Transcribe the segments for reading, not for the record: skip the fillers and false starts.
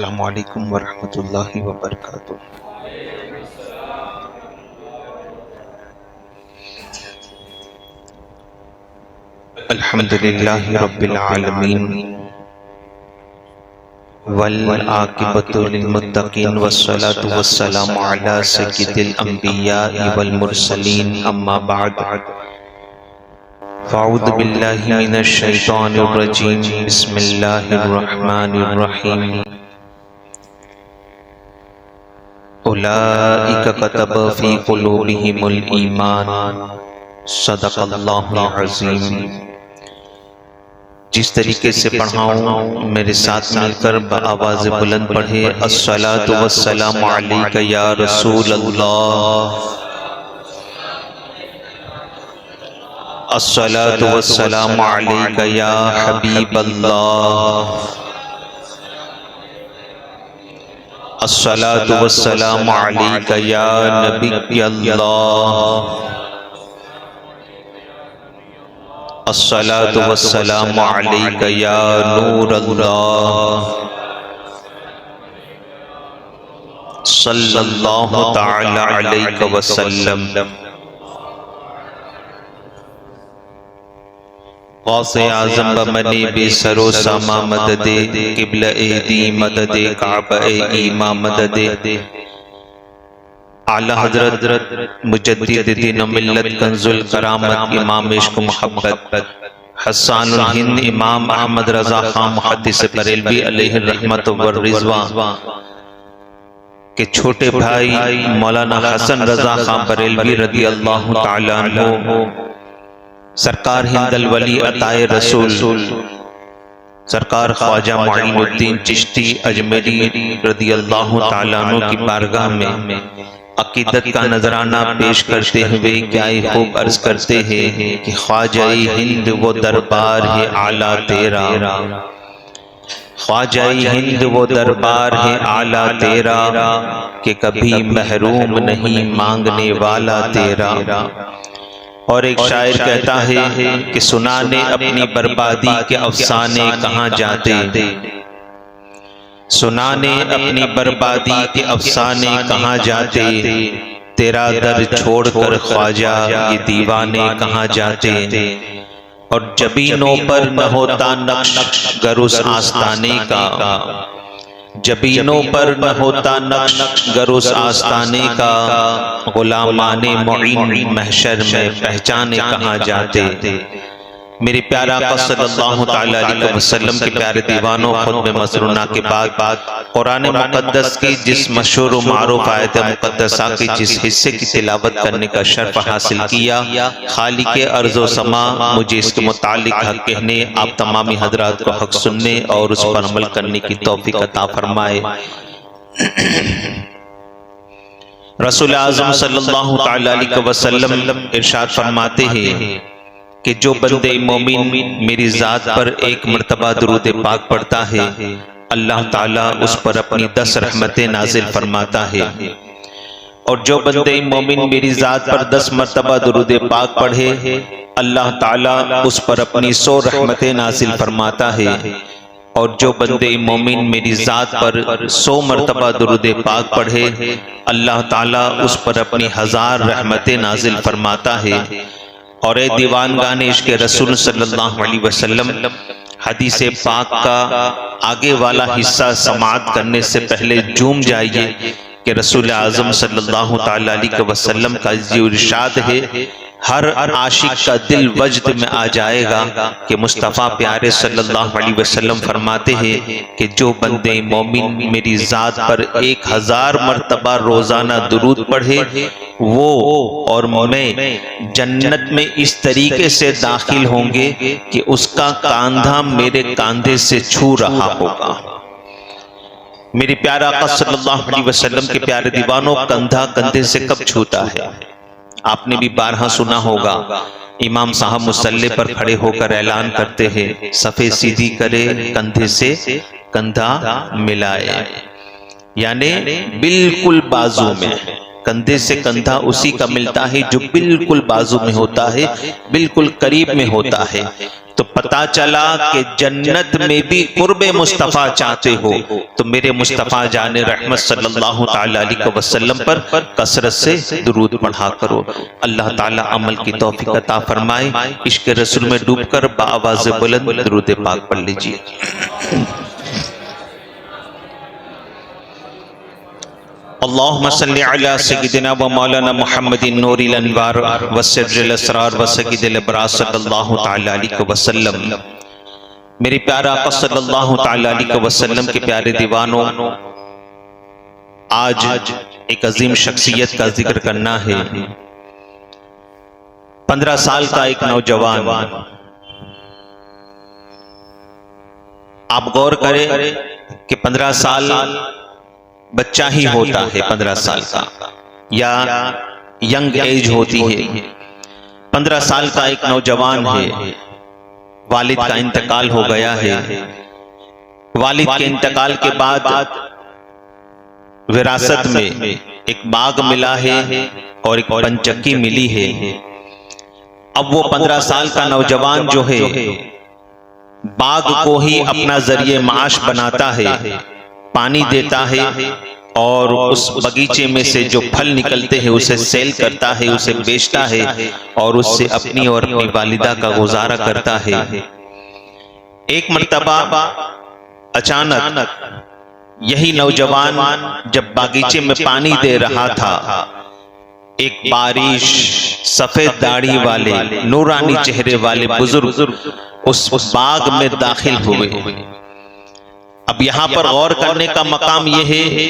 अस्सलामु अलैकुम वरहमतुल्लाहि वबरकातुहू। अल्हम्दुलिल्लाहि रब्बिल आलमीन वल आकिबतु लिल मुत्तकीन वस्सलातु वस्सलामु अला सय्यिदिल अंबिया वल मुरसलीन अम्मा बाद। फ़अऊज़ु बिल्लाहि मिनश शैतानिर रजीम। बिस्मिल्लाहिर रहमानिर रहीम। उलाइका कतब फ़ी क़ुलूबिहिमुल ईमान। सदक़ल्लाहुल अज़ीम। जिस तरीके से पढ़ाऊं मेरे साथ मिलकर आवाज़ बुलंद पढ़े। अस्सलातु वस्सलामु अलैका या रसूल अल्लाह। अस्सलातु वस्सलामु अलैका या हबीब अल्लाह। अस्सलातु वस्सलामु अलैका या नबी अल्लाह। अस्सलातु वस्सलामु अलैका या नूर अल्लाह। सल्लल्लाहु तआला अलैहि वसल्लम। गौसे आज़म बमनी बेसरो सामा मददे क़िबला एदी मददे काबा ईमा मददे। आला हज़रत मुजद्दिद दीन मिल्लत कंजुल करामत इमाम इश्क मोहब्बत हस्सानुल हिंद इमाम अहमद रज़ा खान मुहद्दिस बरेलवी अलैहि रहमत व रिज़वान के छोटे भाई मौलाना हसन रज़ा खान बरेलवी रज़ी अल्लाह तआला अन्हु, सरकार हिंदल वली अताए रसूल सरकार ख्वाजा मुईनुद्दीन चिश्ती अजमेरी रज़ी अल्लाह तआला अन्हु की बारगाह में अकीदत का नजराना पेश करते हुए क्या खूब अर्ज करते हैं कि ख्वाजाई हिंद वो दरबार है आला तेरा। ख्वाजाई हिंद वो दरबार है आला तेरा कि कभी महरूम नहीं मांगने वाला तेरा। और एक शायर कहता है कि सुनाने अपनी बर्बादी के अफसाने कहाँ जाते, सुनाने अपनी बर्बादी के अफसाने कहाँ जाते। तेरा दर छोड़कर ख्वाजा ये दीवाने कहाँ जाते। और जबीनों पर न होता नक्श गर उस आस्ताने का, जबीनों पर न होता नक्श गर उस आस्ताने का। गुलामाने मुईन महशर में पहचाने कहाँ जाते। मेरे प्यारा आका सल्लल्लाहु तआला अलैहि वसल्लम के प्यारे दीवानों, खुद में मसरूना के बाद कुरान मुक़द्दस की जिस मशहूर व मारूफ आयत मुक़द्दसा के जिस हिस्से की तिलावत करने का शर्फ हासिल किया, खालिक़े अर्ज़ व समा मुझे इसके मुतालिक हक कहने, आप तमामी हज़रात को हक सुनने और उस पर अमल करने की तौफीक अता फरमाए। रसूल आज़म सल्लल्लाहु तआला अलैहि वसल्लम इरशाद फरमाते हैं कि जो बंदे मोमिन मेरी ज़ात पर एक मर्तबा दुरूद पाक पढ़ता है, अल्लाह ताला उस पर अपनी 10 रहमतें नाजिल फरमाता है। और जो बंदे मोमिन मेरी ज़ात पर 10 मर्तबा दुरूद पाक पढ़े, अल्लाह ताला उस पर अपनी 100 रहमतें नाजिल फरमाता है। और जो बंदे मोमिन मेरी ज़ात पर 100 मर्तबा दुरूद पाक पढ़े, अल्लाह ताला उस पर अपनी 1000 रहमतें नाजिल फरमाता है। और ए दीवान गाने इश्क़ रसूल सल्लल्लाहु अलैहि वसल्लम, हदीस पाक का आगे वाला हिस्सा समाअत करने से पहले झूम जाइए कि रसूल आज़म सल्लल्लाहु तआला अलैहि वसल्लम का जो इरशाद है, हर आशिक का दिल वजद में आ जाएगा कि मुस्तफ़ा प्यारे सल्लल्लाहु अलैहि वसल्लम फरमाते हैं कि जो बंदे मोमिन मेरी ज़ात पर 1000 मर्तबा रोज़ाना दुरूद पढ़े, वो और मैं जन्नत में इस तरीके से दाखिल होंगे कि उसका कांधा मेरे कांधे से छू रहा होगा। मेरे प्यारे आका सल्लल्लाहु अलैहि वसल्लम के प्यारे दीवानों, कंधा कंधे से कब छूता है? आपने भी बारहा सुना होगा, इमाम साहब मुसल्ले पर खड़े होकर ऐलान करते हैं, सफ़े सीधी करे कंधे से कंधा मिलाए, यानी बिल्कुल बाजू में। कंधे से कंधा उसी का मिलता है जो बिल्कुल बाजू में होता है, बिल्कुल करीब में होता है। तो पता चला कि जन्नत में भी कुर्बे मुस्तफ़ा चाहते हो तो मेरे मुस्तफ़ा जाने रहमत सल्लल्लाहु ताला अलैहि वसल्लम पर कसरत से दुरूद पढ़ा करो। अल्लाह ताला अमल की तौफीक अता फरमाए। इश्क रसूल में डूबकर बाआवाज़ बुलंद दुरूद पाक पढ़ लीजिए। अल्लाहुम्मा सल्लि अला सय्यिदिना व मौलाना मुहम्मदिन नूरिल अनवार व सिर्रिल असरार व सय्यिदिल अबरार सल्लल्लाहु ताला अलैहि वसल्लम। मेरे प्यारे आका सल्लल्लाहु ताला अलैहि वसल्लम के प्यारे दीवानों, आज एक अजीम शख्सियत का जिक्र करना है। 15 साल का एक नौजवान, आप गौर करें कि 15 साल बच्चा ही होता है, 15 साल का या यंग एज होती है। 15 साल का एक नौजवान है, वालिद का इंतकाल हो गया है। वालिद के इंतकाल के बाद विरासत में एक बाग मिला है और एक पंचक्की मिली है। अब वो 15 साल का नौजवान जो है बाग को ही अपना जरिए माश बनाता है, पानी देता है और उस बगीचे में से जो फल निकलते हैं उसे सेल करता है, उसे बेचता है और उससे अपनी और अपनी वालिदा का गुजारा करता है। एक मर्तबा अचानक यही नौजवान जब बागीचे में पानी दे रहा था, एक बारिश सफेद दाढ़ी वाले नूरानी चेहरे वाले बुजुर्ग उस बाग में दाखिल हुए। अब यहां पर गौर करने का मकाम यह है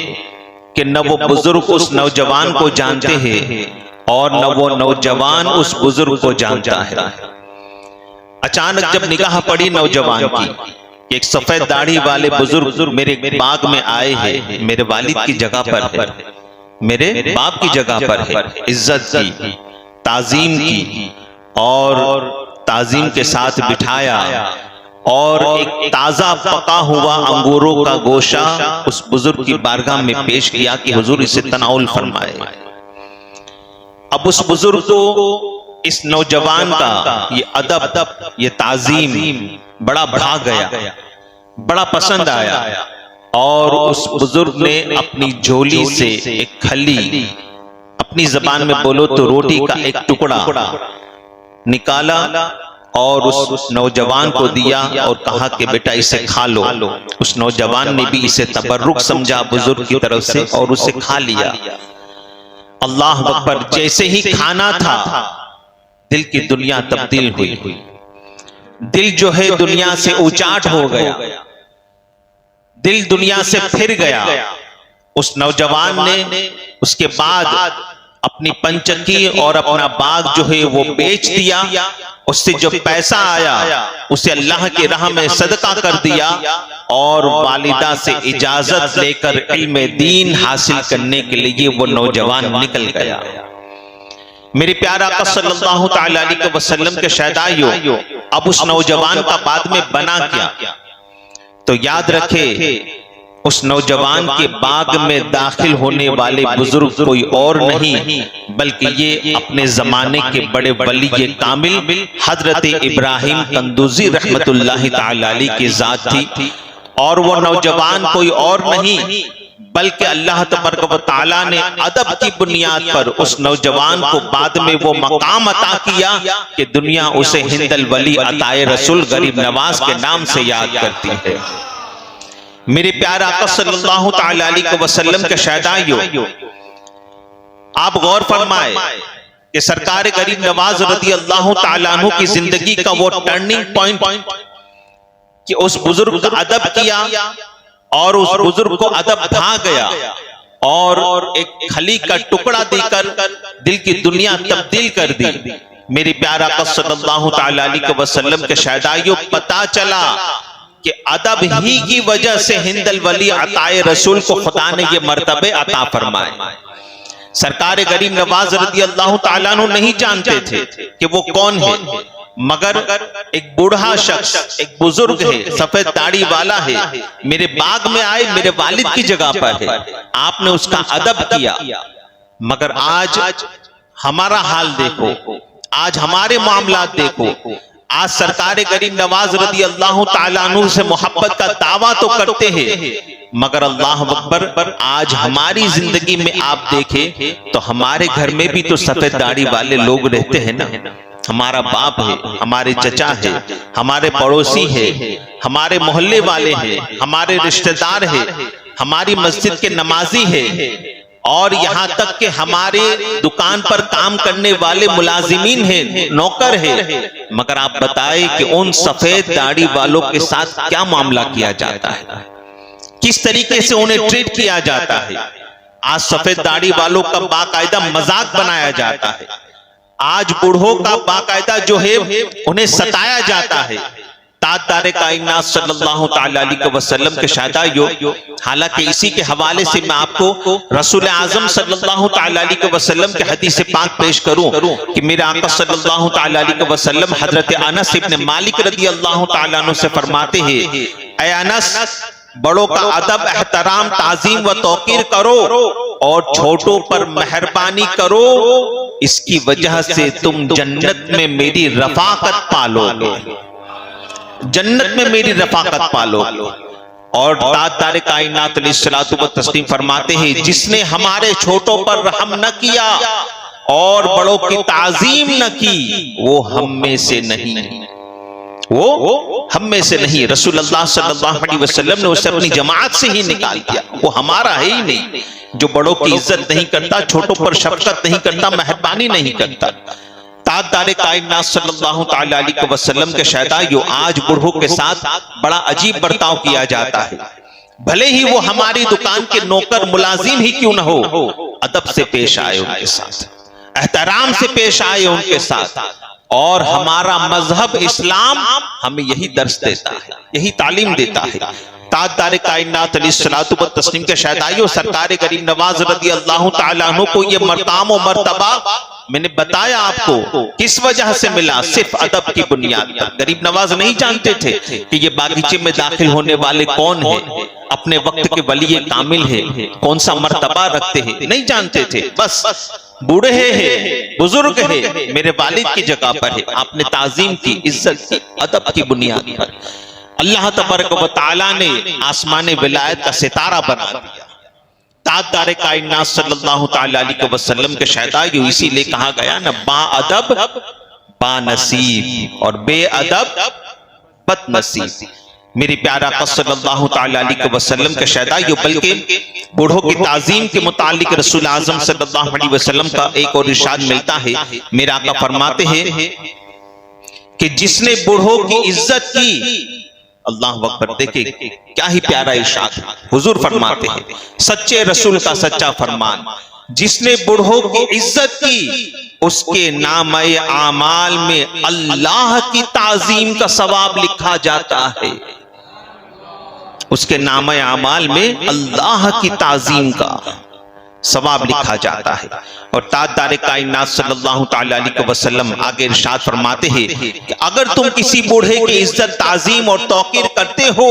कि न वो बुजुर्ग उस नौजवान को जानते हैं और न वो नौजवान उस बुजुर्ग को जानता है। अचानक जब निगाह पड़ी नौजवान की, एक सफेद दाढ़ी वाले बुजुर्ग मेरे बाग में आए हैं, मेरे वालिद की जगह पर है, मेरे बाप की जगह पर है, इज्जत की, ताजीम की और ताजीम के साथ बिठाया और एक ताजा पका हुआ अंगूरों का गोशा उस बुजुर्ग की बारगाह में पेश किया कि हुजूर इसे तनाउल फरमाए। अब उस बुजुर्ग को इस नौजवान का ये अदब, ये ताजीम बड़ा भा गया, बड़ा पसंद आया और उस बुजुर्ग ने अपनी झोली से एक खली, अपनी जबान में बोलो तो रोटी का एक टुकड़ा निकाला और उस नौजवान को दिया और कहा कि बेटा इसे खा लो। उस नौजवान ने भी इसे तबर्रुक समझा बुजुर्ग की तरफ से और उसे खा लिया। अल्लाह अकबर। जैसे ही खाना था दिल की दुनिया तब्दील हुई, दिल जो है दुनिया से उचाट हो गया, दिल दुनिया से फिर गया। उस नौजवान ने उसके बाद अपनी पंचक्की और अपना बाग जो है वो बेच दिया। उससे जो पैसा आया उसे अल्लाह की राह में सदका कर दिया और वालिदा से इजाजत लेकर इल्म दीन हासिल करने के लिए वो नौजवान निकल गया। मेरे प्यारे आका सल्लल्लाहु ताला अलैहि वसल्लम के शहदाइयों, अब उस नौजवान का बाद में बना क्या? तो याद रखे उस नौजवान के बाग में दाखिल होने वाले बुजुर्ग कोई और नहीं बल्कि ये अपने जमाने के बड़े वली ये कामिल हजरत इब्राहिम कंदूजी रहमतुल्लाहि ताला अलैहि की जात थी। और वो नौजवान कोई और नहीं बल्कि अल्लाह तबारक व तआला ने अदब की बुनियाद पर उस नौजवान को बाद में वो मकाम अता किया कि दुनिया उसे हिंदल वली अताए रसूल गरीब नवाज के नाम से याद करती है। मेरे प्यारे आका सल्लल्लाहु ताला अलैहि वसल्लम के शहदाइयों, आप गौर फरमाए कि सरकार गरीब नवाज रज़ी अल्लाह ताला अन्हु की जिंदगी का वो टर्निंग पॉइंट कि उस बुजुर्ग का अदब किया और उस बुजुर्ग को अदब भा गया और एक खली का टुकड़ा देकर दिल की दुनिया तब्दील कर दी। मेरे प्यारे आका सल्लल्लाहु ताला अलैहि वसल्लम के शहदाइयों, पता चला कि अदब ही की वजह से हिंदल वली अताए रसूल को खुदा ने ये मर्तबे अता फरमाए। सरकार गरीब नवाज रज़ी अल्लाह ताला अन्हु नहीं जानते थे कि वो कौन है, मगर एक बूढ़ा शख्स, एक बुजुर्ग है, सफेद दाढ़ी वाला है, मेरे बाग में आए, मेरे वालिद की जगह पर है, आपने उसका अदब किया। मगर आज हमारा हाल देखो, आज हमारे मामलात देखो, आज सरकार गरीब नवाज रदी अल्लाह ताला अन्हु से मोहब्बत का दावा तो करते हैं, मगर अल्लाह अकबर आज हमारी जिंदगी में आप देखें तो हमारे घर में भी तो सफेद दाढ़ी वाले लोग रहते हैं ना। हमारा बाप है, हमारे चचा है, हमारे पड़ोसी है, हमारे मोहल्ले वाले हैं, हमारे रिश्तेदार है, हमारी मस्जिद के नमाजी है, और यहाँ तक कि हमारे दुकान पर काम करने वाले मुलाजिमीन हैं, नौकर है। मगर आप बताएं कि उन सफेद दाढ़ी वालों के साथ क्या मामला किया जाता है, किस तरीके से उन्हें ट्रीट किया जाता है। आज सफेद दाढ़ी वालों का बाकायदा मजाक बनाया जाता है, आज बूढ़ों का बाकायदा जो है उन्हें सताया जाता है। ताजदारे कायनात सल्लल्लाहु ताला अलैहि वसल्लम के शादायो, हालांकि इसी के हवाले से मैं आपको रसूल आजम सल्लल्लाहु ताला अलैहि वसल्लम के हदीस पाक पेश करूं कि मेरे आका सल्लल्लाहु ताला अलैहि वसल्लम हजरत अनस इब्न मालिक रदी अल्लाह ताला अन्हु से फरमाते हैं, ऐ अनस, बड़ों का अदब, एहतराम, ताजीम व तौकीर करो और छोटों पर मेहरबानी करो, इसकी वजह से तुम जन्नत में मेरी रफाकत पालोगे, जन्नत में मेरी रफाकत पालोगे। और ताजदारे कायनात अलैहिस्सलातु व तस्लीम फरमाते हैं, जिसने हमारे छोटों पर रहम न किया और बड़ों की ताजीम न की, वो हम में से नहीं, वो हम में से नहीं। रसूलुल्लाह सल्लल्लाहु अलैहि वसल्लम ने उसे अपनी जमात से ही निकाल दिया, वो हमारा है ही नहीं। जो बड़ों की इज्जत नहीं करता, छोटों पर शफकत नहीं करता, मेहरबानी नहीं करता। ताजदारे कायनात सल्लल्लाहु ताला अलैहि वसल्लम के शहदायो, आज बूढ़ों के साथ बड़ा अजीब बर्ताव किया जाता है, भले ही वो हमारी दुकान के नौकर मुलाजिम ही क्यों न हो। अदब से पेश आए उनके साथ, एहतराम से पेश आए उनके साथ। और हमारा मजहब इस्लाम हमें यही दर्स देता है, यही तालीम देता है। ताजदारे कायनात अलैहिस्सलातु व तस्लीम के शहदायो, सरकार गरीब नवाज रदी अल्लाह ताला अन्हु को ये मर्ताम और मर्तबा मैंने बताया आपको किस वजह से मिला, सिर्फ अदब की बुनियाद पर। गरीब नवाज नहीं जानते थे कि ये बागीचे में दाखिल होने वाले कौन है, अपने वक्त के वली कामिल है, कौन सा मर्तबा रखते हैं, नहीं जानते थे। बस बूढ़े हैं, बुजुर्ग है, मेरे वालिद की जगह पर है, आपने ताजीम की, इज्जत की, अदब की बुनियाद पर। अल्लाह तबारक व तआला ने आसमान विलायत का सितारा बना दिया। ताजदारे कायनात सल्लल्लाहु ताला अलैहि वसल्लम के शहदायो, इसीलिए कहा गया ना, बाअदब बानसीब और बेअदब बदनसीब। मेरी प्यारा आका सल्लल्लाहु ताला अलैहि वसल्लम के शहदायो, बल्कि बूढ़ों की ताजीम के मुतालिक रसूल आजम सल्लल्लाहु अलैहि वसल्लम का एक और इरशाद मिलता है। मेरा आका फरमाते हैं कि जिसने बूढ़ों की इज्जत की, अल्लाह अकबर, देखे क्या ही प्यारा इरशाद। हुजूर फरमाते हैं, सच्चे रसूल का सच्चा फरमान, जिसने बूढ़ों की इज्जत की, उसके नामे आमाल में अल्लाह की ताजीम का सवाब लिखा जाता है। उसके नामे आमाल में अल्लाह की ताजीम का सवाब लिखा जाता है। और ताजदारे कायनात सल्लल्लाहु ताला अलैहि वसल्लम आगे इरशाद फरमाते हैं कि अगर तुम किसी बूढ़े की इज्जत, ताजीम और तौकीर करते हो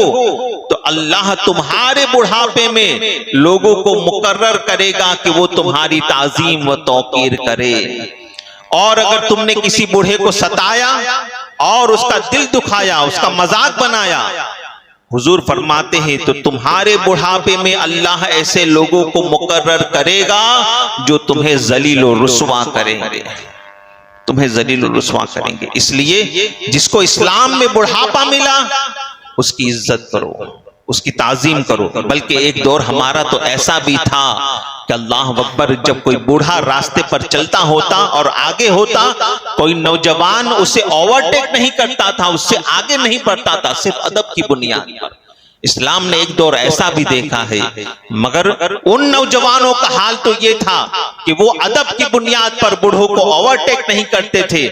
तो अल्लाह तुम्हारे बुढ़ापे में लोगों को मुकर्रर करेगा कि वो तुम्हारी ताजीम व तौकीर करे। और अगर तुमने किसी बूढ़े को सताया और उसका दिल दुखाया, उसका मजाक बनाया, हुजूर फरमाते हैं तो तुम्हारे बुढ़ापे में अल्लाह ऐसे लोगों को मुकर्रर करेगा जो तुम्हें जलील और रुस्वा करेंगे, तुम्हें जलील और रुस्वा करेंगे। इसलिए जिसको इस्लाम में बुढ़ापा मिला उसकी इज्जत करो, उसकी ताजीम करो। बल्कि एक दौर हमारा तो ऐसा भी था कि अल्लाह अकबर, जब कोई बूढ़ा रास्ते पर चलता होता और आगे होता, कोई नौजवान उसे ओवरटेक नहीं करता था, उससे आगे नहीं बढ़ता था, सिर्फ अदब की बुनियाद पर। इस्लाम ने एक दौर ऐसा भी देखा है, मगर उन नौजवानों का हाल तो ये था कि वो अदब की बुनियाद पर बूढ़ों को ओवरटेक नहीं करते थे।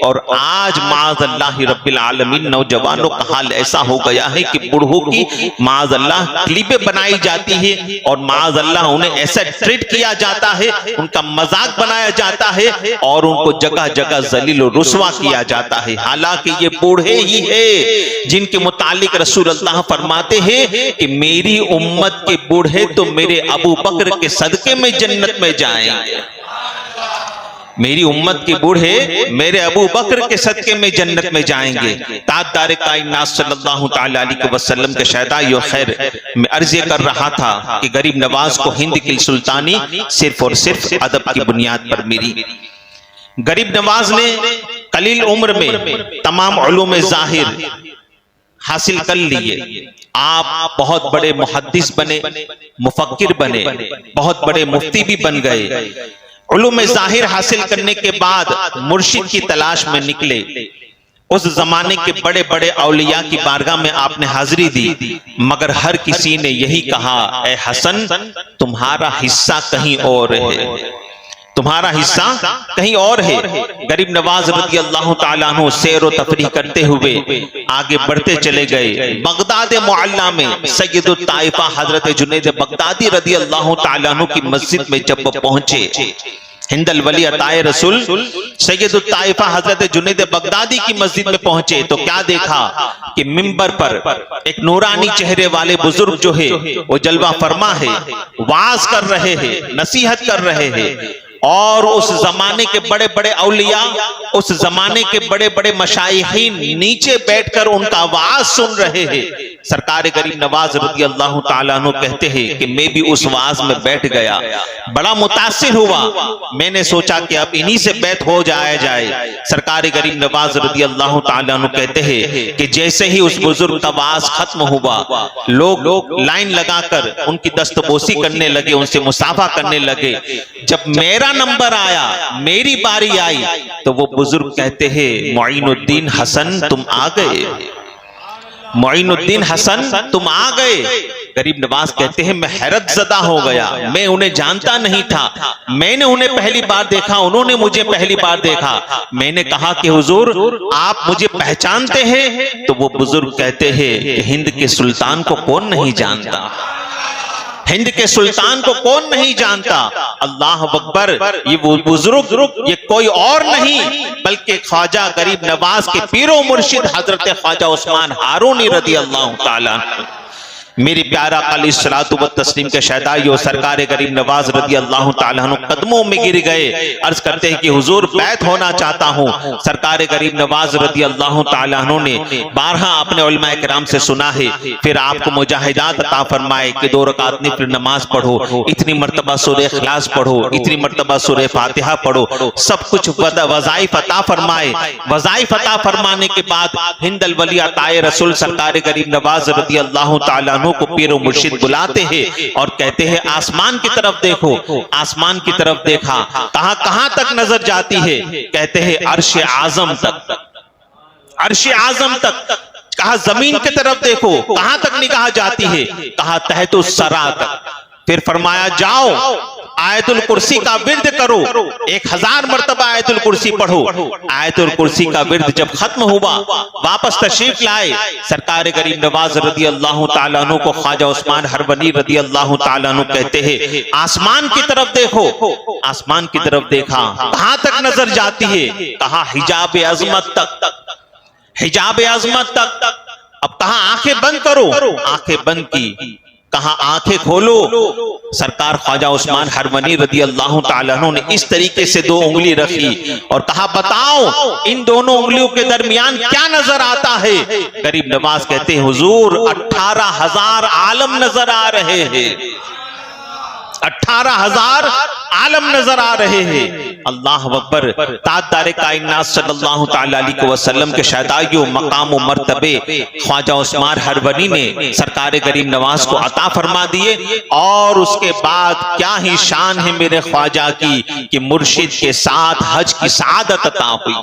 और आज माज़अल्लाह रब्बिल आलमीन नौजवानों का हाल ऐसा हो गया है कि बूढ़ों की माज़अल्लाह क्लिपें बनाई जाती है और माज़अल्लाह उन्हें ऐसा ट्रीट किया जाता है, उनका मजाक बनाया जाता है और उनको जगह जगह जलील और रुस्वा किया जाता है। हालांकि ये बूढ़े ही है जिनके मुतालिक रसूल अल्लाह फरमाते हैं कि मेरी उम्मत के बूढ़े तो मेरे अबू बकर के सदके में जन्नत में जाएंगे। मेरी उम्मत के बूढ़े मेरे अबू बकर के सदके में जन्नत में जाएंगे। ताजदार कायनात सल्लल्लाहु ताला अलैहि वसल्लम के शहदाई खैर में अर्ज कर रहा था कि गरीब नवाज को हिंद की सुल्तानी सिर्फ और सिर्फ अदब की बुनियाद पर मिली। गरीब नवाज ने कलील उम्र में तमाम उलूम ज़ाहिर हासिल कर लिए। आप बहुत बड़े मुहद्दिस बने, मुफक्किर बने, बहुत बड़े मुफ्ती भी बन गए। उलूम ज़ाहिर हासिल करने के बाद मुर्शिद की तलाश में निकले। उस जमाने के बड़े बड़े औलिया की बारगाह में आपने हाजिरी दी, मगर हर किसी ने यही कहा, ए हसन तुम्हारा हिस्सा कहीं और है, तुम्हारा हिस्सा कहीं और है। गरीब नवाज रज़ी अल्लाह ताला अन्हु सैर व तफरीह करते हुए आगे बढ़ते चले गए। बगदाद मुअल्ला में सैयदुत ताइफा हजरत जुनैद बगदादी रज़ी अल्लाह ताला अन्हु की मस्जिद में जब वो पहुंचे, हिंदल वली अताए रसूल सैयदुत ताइफा हजरत जुनैद बगदादी की मस्जिद में पहुंचे तो क्या देखा कि मिंबर पर एक नूरानी चेहरे वाले बुजुर्ग जो है वो जलवा फरमा है, वाज कर रहे हैं, नसीहत कर रहे हैं। और उस जमाने के बड़े बड़े औलिया, उस जमाने के बड़े बड़े मशाइखीन नीचे बैठकर उनका आवाज सुन रहे हैं। सरकार गरीब नवाज रज़ी अल्लाह ताला अन्हु कहते हैं कि मैं भी उस वाज में बैठ गया, बड़ा मुतासिर हुआ। मैंने सोचा कि अब इन्हीं से बैत हो जाए। सरकार गरीब नवाज रज़ी अल्लाह ताला अन्हु कहते हैं कि जैसे ही उस बुजुर्ग का वाज खत्म हुआ, लोग लाइन लगाकर उनकी दस्तबोसी करने लगे, उनसे मुसाफा करने लगे। जब मेरा नंबर आया, मेरी बारी आई, तो वो बुजुर्ग कहते हैं, मोइनुद्दीन हसन तुम आ गए, मोइनुद्दीन हसन तुम आ गए। गरीब नवाज कहते हैं मैं हैरत ज़दा हो गया, मैं उन्हें जानता नहीं था, मैंने उन्हें पहली बार देखा, उन्होंने मुझे पहली बार देखा। मैंने कहा कि हुजूर आप मुझे पहचानते हैं? तो वो बुजुर्ग कहते हैं कि हिंद के सुल्तान को कौन नहीं जानता, हिंद के सुल्तान को कौन नहीं जानता। अल्लाह अकबर, ये वो बुजुर्ग ये कोई और नहीं बल्कि ख्वाजा गरीब नवाज के पीरो मुर्शिद हजरत ख्वाजा उस्मान हारूनी रज़ी अल्लाह ताला। मेरी प्यारा अलैहिस्सलातु व तस्लीम के शहदाई सरकार गरीब नवाज रज़ी अल्लाह ताला अन्हु कदमों में गिर गए। अर्ज करते हैं कि हुजूर बैत होना चाहता हूँ। सरकार गरीब नवाज रज़ी अल्लाह ताला अन्हु ने बारहा अपने उलमाए किराम से सुना है, फिर आपको मुजाहिदात अता फरमाए कि 2 रकात नफिल नमाज पढ़ो, इतनी मर्तबा सूरह इखलास पढ़ो, इतनी मर्तबा सूरह फातिहा पढ़ो, सब कुछ वज़ाइफ अता फरमाए। वज़ाइफ अता फरमाने के बाद हिंदल वली अताए रसूल सरकार गरीब नवाज रज़ी अल्लाह ताला को पीरो मुर्शिद बुलाते हैं और कहते हैं आसमान की तरफ देखो। आसमान की तरफ देखा, कहां तक नजर जाती है? कहते हैं अर्श आजम तक, अर्श आजम तक। कहा जमीन की तरफ देखो, कहां तक निगाह जाती है? कहा तहतो सरा तक। फिर फरमाया जाओ आयतुल कुर्सी का विर्द करो, 1000 मर्तबा आयतुल कुर्सी पढ़ो। आयतुल कुर्सी का विर्द जब खत्म हुआ, वापस तशरीफ लाए सरकार गरीब नवाज रज़ी अल्लाह ताला अन्हु को ख्वाजा उस्मान हरवनी रज़ी अल्लाह ताला अन्हु कहते हैं आसमान की तरफ देखो। आसमान की तरफ देखा, कहां तक नजर जाती है? कहा हिजाब अजमत तक, हिजाब अजमत तक। अब कहा आंखें बंद करो, आंखें बंद की। कहा आंखें खोलो। सरकार ख्वाजा उस्मान हरवनी रज़ी अल्लाह ताला अन्हु ने इस तरीके से 2 उंगली रखी और कहा बताओ इन दोनों उंगलियों के दरमियान क्या नजर आता है? गरीब नवाज कहते हैं हुजूर 18,000 आलम नजर आ रहे हैं, 18,000 आलम नजर आ रहे हैं। अल्लाह अकबर। ताजदार कायनात सल्लल्लाहु ताला अलैहि वसल्लम के शहदाइयों मकाम व मर्तबे ख्वाजा उस्मान हरवनी ने सरकार गरीब नवाज को अता फरमा दिए। और उसके बाद क्या ही शान है मेरे ख्वाजा की कि मुर्शिद के साथ हज की सआदत अता हुई,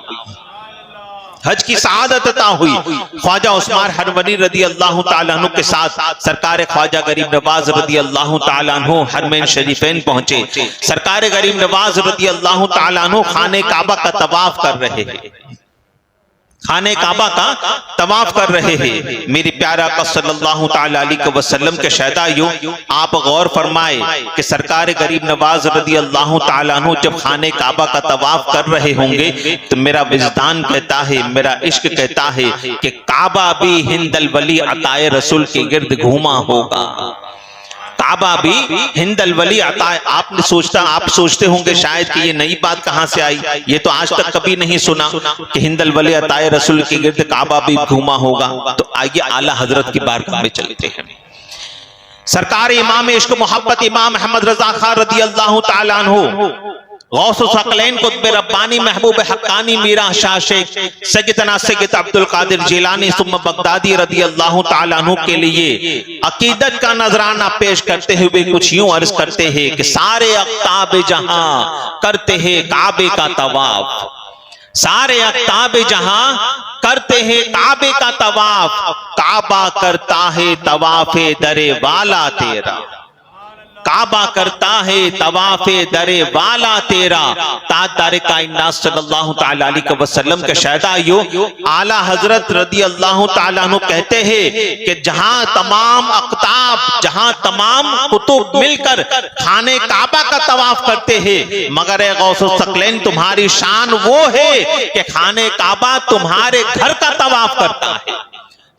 हज की सआदत अता हुई। ख्वाजा उस्मान हरवनी रज़ी अल्लाह ताला अन्हु के साथ सरकार ख्वाजा गरीब नवाज रज़ी अल्लाह ताला अन्हु हरमैन शरीफैन पहुंचे। सरकार गरीब नवाज रज़ी अल्लाह ताला अन्हु खाने काबा का तवाफ कर रहे हैं, खाने काबा का तवाफ कर रहे हैं। मेरी प्यारा का सल्लल्लाहु ताला अलैहि वसल्लम के शहदाइयों, आप गौर फरमाए कि सरकार गरीब नवाज रज़ी अल्लाह ताला अन्हु जब खाने काबा का तवाफ कर रहे होंगे तो मेरा विजदान कहता है, मेरा इश्क कहता है कि काबा भी हिंदल वली अताए रसूल के गिर्द घूमा होगा, काबा भी हिंदल वली अता। आप सोचते होंगे शायद कि ये नई बात कहां से आई, ये तो आज तक कभी नहीं सुना कि हिंदल वली अताए रसूल के गिर्द काबा भी घूमा होगा। तो आइए आला हजरत की बारगाह में चलते हैं। सरकार इमाम इश्क मोहब्बत इमाम अहमद रजा खां रदी अल्लाह ताला अन्हु गौस सकलैन कुतुब रब्बानी महबूब हक्कानी मीरा शाह शेख सैयदना सैयद अब्दुल कादिर जिलानी सुम्मा बगदादी रदी अल्लाह ताला अन्हु के लिए अकीदत का नजराना पेश करते हुए कुछ यूं अर्ज करते हैं कि सारे अख्ताब जहां करते हैं काबे का तवाफ, सारे अख्ताब जहां करते हैं काबे का तवाफ, काबा करता है तवाफे दरे वाला तेरा, काबा करता है तवाफे दरे वाला तेरा। ताजदार कायनात सल्लल्लाहु ताला अलैहि वसल्लम के शहदाइयों आला हजरत रदी अल्लाह ताला अन्हु कहते हैं कि जहां तमाम अख्ताब, जहां तमाम कुतुब मिलकर खाने काबा का तवाफ करते हैं, मगर ए गौसुस सकलैन तुम्हारी शान वो है कि खाने काबा तुम्हारे घर का तवाफ करता है,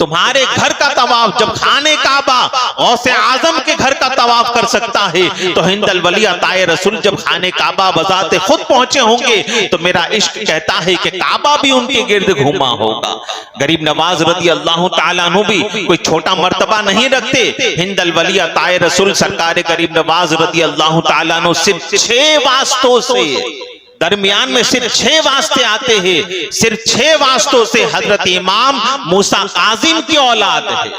तुम्हारे घर का तवाफ। जब खाने काबा गौसे आजम के घर का तवाफ कर सकता है, तो हिंदल वली अताए रसूल जब खाने काबा बजाते खुद पहुंचे होंगे, तो मेरा इश्क कहता है कि काबा भी उनके गिर्द घूमा होगा। गरीब नवाज रदी अल्लाह ताला अन्हु भी कोई छोटा मर्तबा नहीं रखते। हिंदल वली अताए रसूल सरकार गरीब नवाज रदी अल्लाह ताला अन्हु सिर्फ 6 वास्तों से, दरमियान में सिर्फ 6 वास्ते आते हैं, सिर्फ 6 वास्तों से हजरत इमाम मूसा काजिम की औलाद है।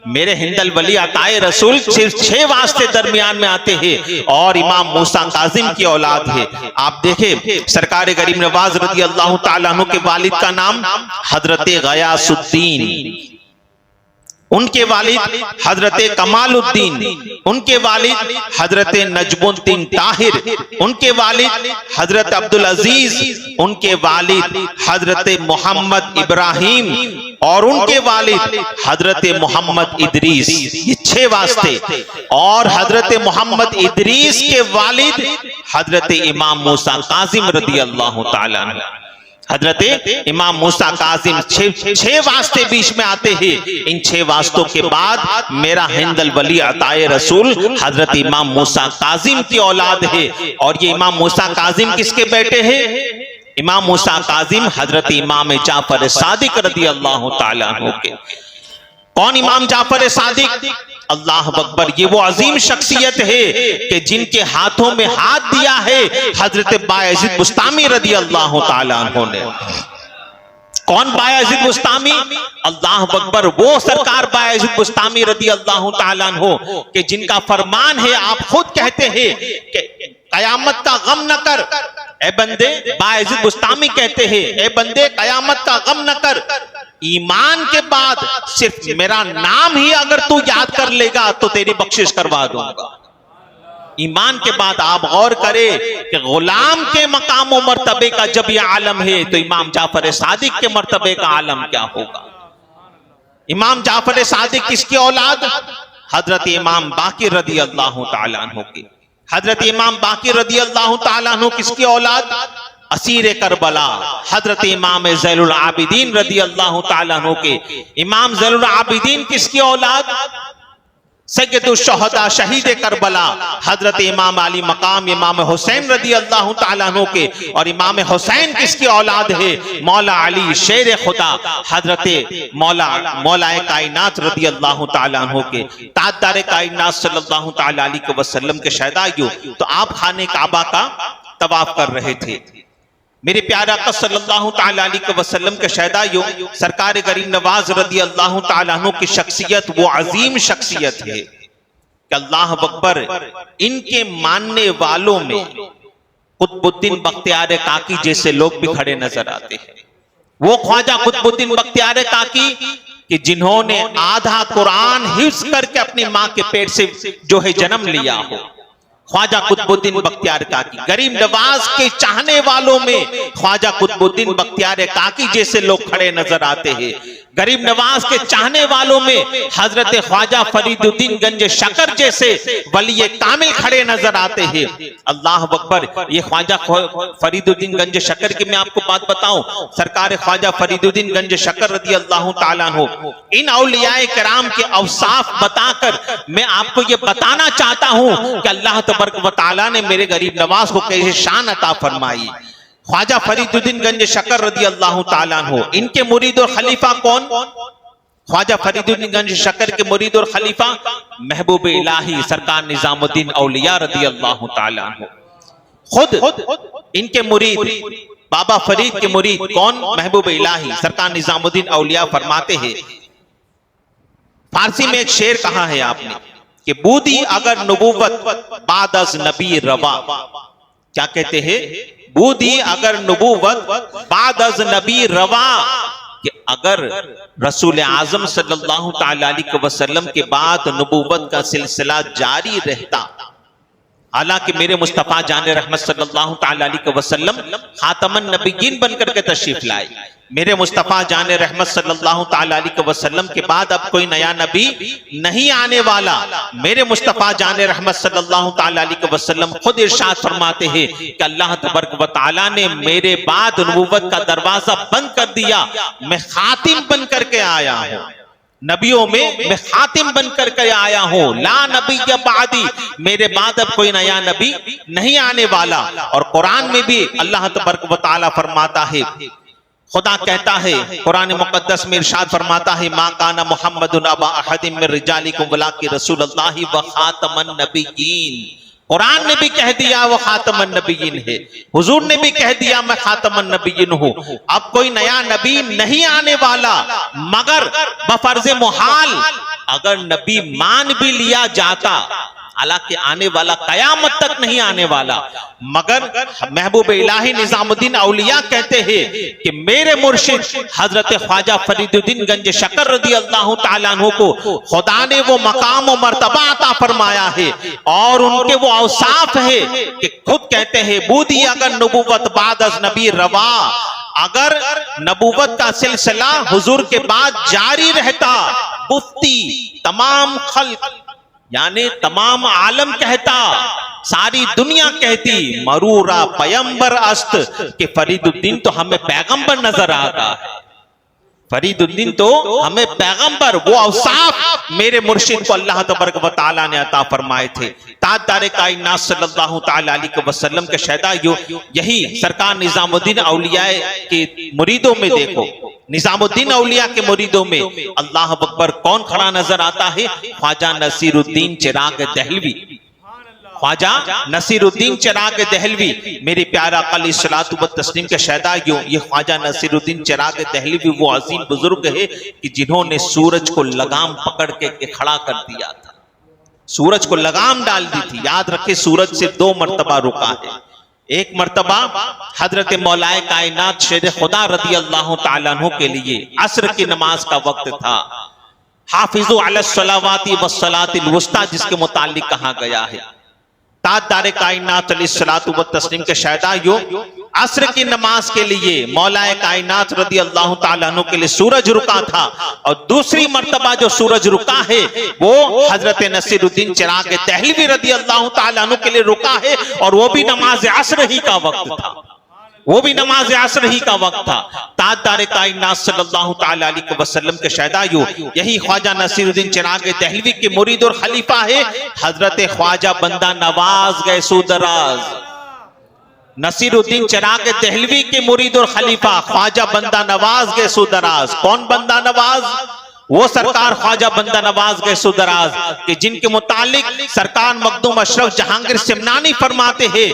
मेरे हिंदल वली अताए रसूल सिर्फ 6 वास्ते दरमियान में आते हैं और इमाम मूसा काजिम की औलाद है। आप देखें सरकार गरीब नवाज रदी अल्लाह ताला अन्हु के वालिद का नाम हजरत गयासुद्दीन, उनके वालिद हजरत कमालुद्दीन, उनके वालिद हजरत नजमुद्दीन ताहिर, उनके वालिद हजरत अब्दुल अजीज, उनके वालिद हजरत मोहम्मद इब्राहिम और उनके वालिद हजरत मोहम्मद इदरीस। ये 6 वास्ते। और हजरत मोहम्मद इदरीस के वालिद हजरत इमाम मूसा काजिम रदी अल्लाह ताला अन्हु। हजरत इमाम मूसा काजिम 6 वास्ते बीच में आते हैं। इन 6 वास्तों के बाद मेरा हिंदल वली अताए रसूल हजरत इमाम मूसा काजिम की औलाद है। और ये इमाम मूसा काजिम किसके बेटे हैं? इमाम मूसा काजिम हजरत इमाम जाफर सादिक रदी अल्लाह ताला अन्हु के। कौन इमाम जाफर सादिक? अल्लाह अकबर, ये वो अजीम शख्सियत है कि जिनके हाथों में हाथ दिया है हजरत बायजीद बुस्तामी रदी अल्लाह ताला अन्हु ने। कौन बायजीद बुस्तामी? अल्लाह अकबर, वो सरकार बायजीद बुस्तामी रदी अल्लाह ताला अन्हु कि जिनका फरमान है, आप खुद कहते हैं कि कयामत का गम न कर ए बंदे। बायजीद बुस्तामी कहते हैं, ए बंदे कयामत का गम न कर, ईमान के बाद सिर्फ मेरा नाम ही अगर तू याद कर लेगा तो तेरी बख्शिश करवा दूंगा। ईमान के बाद आप गौर करें कि गुलाम के मकाम और मर्तबे का जब यह आलम है, तो इमाम जाफर सादिक के मर्तबे का आलम क्या होगा। इमाम जाफर सादिक किसकी औलाद? हजरत इमाम बाकिर रदी अल्लाह ताला अन्हु की। हजरत इमाम बाकिर रदी अल्लाह ताला अन्हु किसकी औलाद? असीर करबला हजरत इमाम ज़ैनुल आबिदीन रदी अल्लाह ताला अन्हु के। इमाम ज़ैनुल आबिदीन किसकी औलाद? सैयदुश शुहदा शहीद करबला हजरत इमाम अली मकाम इमाम हुसैन रदी अल्लाह ताला अन्हु के। और इमाम हुसैन किसकी औलाद है? मौला अली शेर खुदा हजरत मौलाए कायनात रदी अल्लाह ताला अन्हु के। ताजदार कायनात सल्लल्लाहु ताला अलैहि वसल्लम के शहदाइयों, तो आप खाने काबा का तवाफ कर रहे थे। मेरे प्यारे आका सल्लल्लाहु ताला अलैहि वसल्लम के शहदाइयों, सरकार गरीब नवाज रदी अल्लाह ताला अन्हु की शख्सियत वो अजीम शख्सियत है कि अल्लाह अकबर, इनके मानने वालों में कुतुबुद्दीन बख्तियार काकी जैसे लोग भी खड़े नजर आते हैं। वो ख्वाजा कुतुबुद्दीन बख्तियार काकी कि जिन्होंने आधा कुरान हिफ्ज करके अपनी मां के पेट से जो है जन्म लिया हो। ख्वाजा कुतुबुद्दीन बख्तियार काकी, गरीब नवाज के चाहने वालों में ख्वाजा कुतुबुद्दीन बख्तियार काकी जैसे लोग खड़े नजर आते हैं। गरीब नवाज के चाहने वालों में हजरत ख्वाजा फरीदुद्दीन गंज शकर जैसे वली कामिल खड़े नजर आते हैं। अल्लाह अकबर। ये ख्वाजा फरीदुद्दीन गंज शकर की मैं आपको बात बताऊं, सरकार ख्वाजा फरीदुद्दीन गंज शकर रदी अल्लाह ताला अन्हु इन औलियाए किराम के औसाफ बताकर मैं आपको ये बताना चाहता हूं कि अल्लाह तबारक व तआला ने मेरे गरीब नवाज को कैसे शान अता फरमाई। ख्वाजा फरीदुद्दीन गंज शकर रदी अल्लाह ताला अन्हु, इनके मुरीद और खलीफा कौन? ख्वाजा फरीदुद्दीन गंज शकर के मुरीद और खलीफा महबूब इलाही सरकार निजामुद्दीन औलिया रदी अल्लाह ताला अन्हु। खुद इनके मुरीद बाबा फरीद के मुरीद कौन? महबूब इलाही सरकार निजामुद्दीन औलिया फरमाते हैं, फारसी में एक शेर कहा है आपने कि बूदी अगर नबूवत बाद अज नबी रवा। क्या कहते हैं? बूदी अगर नबूवत बाद अज नबी रवा, कि अगर रसूल आजम सल्लल्लाहु ताला अलैहि वसल्लम के बाद नबूवत का सिलसिला जारी रहता। हालांकि मेरे मुस्तफा जाने रहमत सल्लल्लाहु ताला अलैहि वसल्लम खातमन नबीयीन बनकर के तशरीफ लाए। मेरे मुस्तफा जाने रहमत सल्लल्लाहु ताला अलैहि वसल्लम के बाद अब कोई नया नबी नहीं आने वाला। मेरे मुस्तफा जाने रहमत सल्लल्लाहु ताला अलैहि वसल्लम खुद इरशाद फरमाते हैं कि अल्लाह तबारक व तआला ने मेरे बाद नबूवत का दरवाजा बंद कर दिया, मैं खातिम बन करके आया हूं। नबियों में मैं खातिम बन करके आया हूं। ला नबी बादी, मेरे बाद अब कोई नया नबी नहीं आने वाला। और कुरान में भी अल्लाह तबारक व तआला फरमाता है, खुदा कहता है कुरान मुकद्दस में इरशाद फरमाता है, मा काना मुहम्मदुन अबा अहदिम मिन रिजालिकुम वलाकिन रसूलुल्लाहि व खातमन नबिय्यीन। कुरान ने भी कह दिया वो खातमन नबिय्यीन है, हुजूर ने भी कह दिया मैं खातमन नबिय्यीन हूं। अब कोई नया नबी नहीं आने वाला, मगर बफर्ज मुहाल अगर नबी मान भी लिया जाता, हालांकि आने वाला कयामत तक नहीं आने वाला, मगर महबूब इलाही निजामुद्दीन औलिया कहते हैं कि मेरे मुर्शिद हजरत ख्वाजा फरीदुद्दीन गंज शकर रदी अल्लाह ताला अन्हु को खुदा ने वो मकाम और मर्तबा अता फरमाया है और उनके वो औसाफ है कि खुद कहते हैं बूदी अगर नबूवत बाद अज नबी रवा, अगर नबूवत का सिलसिला हुजूर के बाद जारी रहता, मुफ्ती तमाम खल्क यानी तमाम आलम कहता, सारी दुनिया कहती मरूरा पैगंबर अस्त कि फरीदुद्दीन तो हमें पैगंबर नजर आता है। फरीदुद्दीन तो हमें पैगंबर, वो औसाफ मेरे मुर्शिद को अल्लाह तबारक व तआला ने अता फरमाए थे। ताजदारे कायनात सल्लल्लाहु ताला अलैहि वसल्लम के शहदा यही सरकार निजामुद्दीन औलिया के मुरीदों में देखो, निजामुद्दीन औलिया के मुरीदों में अल्लाह अकबर कौन खड़ा नजर आता है? ख्वाजा नसीरुद्दीन चिराग दहलवी। ख्वाजा नसीरुद्दीन चिराग दहलवी, मेरे प्यारा अली सलातु व तस्लीम के शहदा ये ख्वाजा नसीरुद्दीन चिराग दहलवी वो अजीम बुजुर्ग है कि जिन्होंने सूरज को लगाम पकड़ के खड़ा कर दिया था, सूरज को लगाम डाल दी थी। याद रखे सूरज से 2 मरतबा रुका है। एक मर्तबा हजरत मौलाए कायनात शेर खुदा रदी अल्लाह ताला अन्हु के लिए असर की नमाज का वक्त था। हाफिजु अलस सलावाति वस्सलातिल वुस्ता जिसके मुताल्लिक कहा गया है। ताजदारे कायनात अलैहिस्सलातु व तस्लीम के शहदा असर की नमाज के लिए मौलाए कायनात रदी अल्लाह ताला अन्हु के लिए सूरज रुका था और दूसरी मर्तबा जो सूरज रुका है वो हजरत नसीरुद्दीन चिराग दहलवी रदी अल्लाह ताला अन्हु के लिए रुका है और वो भी नमाज असर ही का वक्त था, वो भी नमाज असर ही का वक्त था। ताजदारे कायनात सल्लल्लाहु ताला अलैहि वसल्लम के शहदा यही ख्वाजा नसीरुद्दीन चिराग दहलवी के मुरीद और खलीफा है हजरत ख्वाजा बंदा नवाज गैसू दराज। नसीरुद्दीन चिराग दहलवी के मुरीद और खलीफा ख्वाजा बंदा नवाज गैसू दराज। कौन बंदा नवाज? वो सरकार ख्वाजा बंदा नवाज गैसू दराज कि जिनके मुतालिक सरकार मखदूम अशरफ जहांगीर सिमनानी फरमाते हैं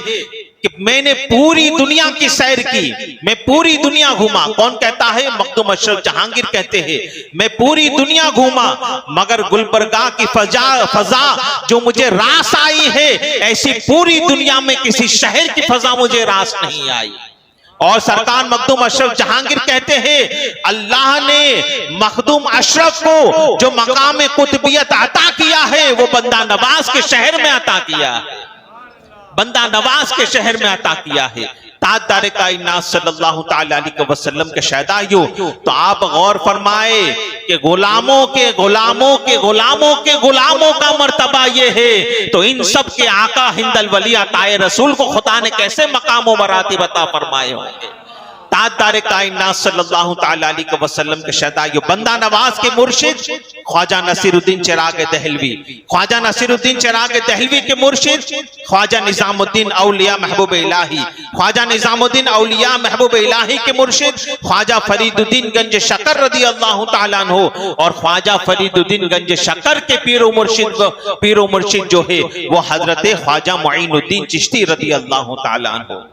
कि मैंने पूरी दुनिया की सैर की, मैं पूरी दुनिया घूमा। कौन कहता है? मखदूम अशरफ जहांगीर कहते हैं मैं पूरी दुनिया घूमा मगर गुलबर्गा की फजा जो मुझे रास आई है ऐसी पूरी दुनिया में किसी शहर की फजा मुझे रास नहीं आई। और सरकार मखदूम अशरफ जहांगीर कहते हैं अल्लाह ने मखदूम अशरफ को जो मकाम कुतुबियत अता किया है वो बंदा नवाज के शहर में अता किया है, बंदा नवाज के शहर में अता किया है। ताजदार कायनात सल्लल्लाहु तआला अलैहि वसल्लम के शहदाइयों, तो आप गौर फरमाए कि गुलामों के गुलामों के गुलामों के गुलामों का मर्तबा ये है, तो इन सब के आका हिंदल वली अताए रसूल को खुदा ने कैसे मकाम व मरातिब अता फरमाए होंगे। ताजदार कायनात सल्लल्लाहु तआला अलैहि वसल्लम के शहदाइयों, बंदा नवाज के मुर्शिद ख्वाजा नसीरुद्दीन चिराग दहलवी, ख्वाजा नसीरुद्दीन चिराग दहलवी के मुर्शिद ख्वाजा निजामुद्दीन औलिया महबूब इलाही, ख्वाजा निजामुद्दीन औलिया महबूब इलाही के मुर्शिद ख्वाजा फरीदुद्दीन गंज शकर रदी अल्लाह तआला अन्हु, और ख्वाजा फरीदुद्दीन गंज शकर के पीरो मुर्शिद जो है वो हजरत ख्वाजा मुईनुद्दीन चिश्ती रदी अल्लाह तआला अन्हु।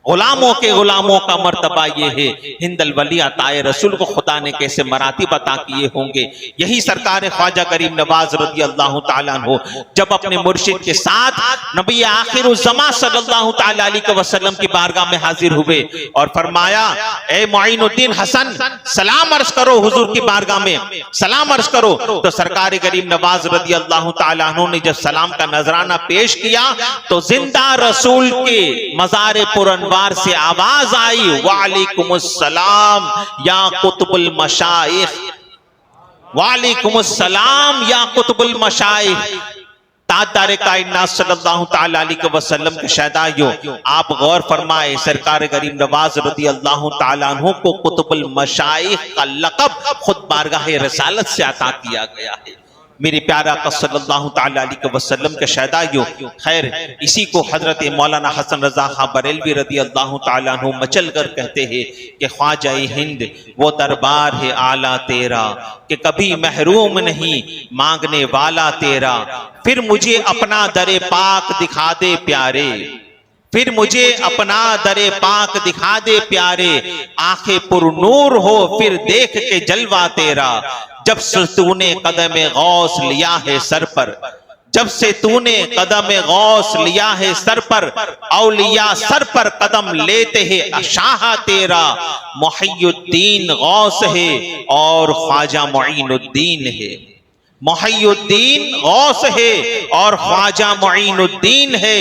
गुलामों के गुलामों का मर्तबा ये है। हिंदल वली अताए रसूल को खुदा ने कैसे मरातिब अता किए होंगे। यही सरकार ख्वाजा गरीब नवाज रज़ी अल्लाह तआला अन्हु जब अपने मुर्शिद के साथ नबी आखिरुज़्ज़मा सल्लल्लाहु तआला अलैहि वसल्लम की बारगाह में हाजिर हुए और फरमाया, ए मुईनुद्दीन हसन, सलाम अर्ज करो हुजूर की बारगाह में, सलाम अर्ज करो। तो सरकार गरीब नवाज रज़ी अल्लाह तआला अन्हु ने जब सलाम का नजराना पेश किया तो जिंदा रसूल के मज़ार पुरअनवार से आवाज आई, वालेकुमुस्सलाम या कुतुबुल मशाइख, वालेकुमुस्सलाम या कुतुबुल मशाइख। ताजदार कायनात सल्लल्लाहु तआला अलैहि वसल्लम के शहदाइयों, आप गौर फरमाए, सरकार गरीब नवाज रज़ी अल्लाह तआला अन्हु को कुतुबुल मशाइख का लक़ब खुद बारगाह रिसालत से अता किया गया है। मेरे प्यारा आका सल्लल्लाहु तआला अलैहि वसल्लम के शहदाइयों, खैर इसी को हजरत मौलाना हसन रजा खां बरेलवी रदी अल्लाह तआला अन्हु मचल कर कहते हैं कि ख्वाजा हिंद वो दरबार है आला तेरा कि कभी महरूम नहीं मांगने वाला तेरा, फिर मुझे अपना दरे पाक दिखा दे प्यारे, फिर मुझे अपना दरे पाक दिखा दे प्यारे, आंखें पुरनूर हो फिर देख के जलवा तेरा, जब से तूने कदम गौस लिया है सर पर, जब से तूने कदम गौस लिया है सर पर, औलिया सर पर कदम लेते हैं शाह तेरा, मुहियुद्दीन गौस है और ख्वाजा मुईनुद्दीन है, मुहियुद्दीन गौस है और ख्वाजा मुईनुद्दीन है,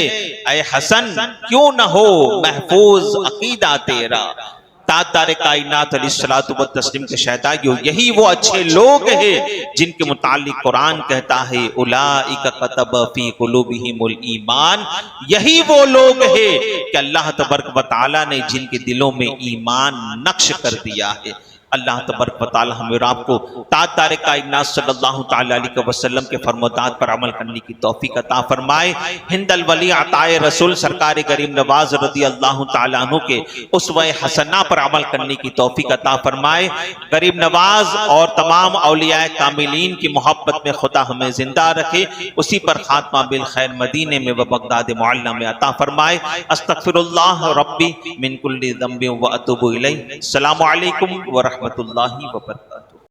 ऐ हसन क्यों न हो महफूज अकीदा तेरा। ताजदार कायनात अलैहिस्सलातु व तस्लीम के शहदाइयों, यही वो अच्छे लोग हैं जिनके मुतालिक कुरान कहता है, उलाइका कतब फी कुलूबिहिमुल ईमान, यही वो लोग हैं कि अल्लाह तबारक व तआला ने जिनके दिलों में ईमान नक्श कर दिया है। अल्लाह तबारक व तआला हमें और आपको ताजदार कायनात सल्लल्लाहु तआला अलैहि वसल्लम के फरमादात पर अमल करने की तौफीक अता फरमाए। हिंदल वली अताए रसूल सरकार गरीब नवाज रज़ी अल्लाह तआला अन्हु के उसवा हसना पर अमल करने की तौफीक अता फरमाए। गरीब नवाज और तमाम औलियाए कामिलीन की मोहब्बत में खुदा हमें जिंदा रखे, उसी पर खात्मा बिल खैर मदीने में व बगदाद मुअल्ला में अता फरमाए। अस्तगफिरुल्लाह रब्बी मिन कुल्ली ज़ंबिन व अतूबु इलैह। अस्सलामु अलैकुम व रहमतुल्लाहि व बरकातुहू।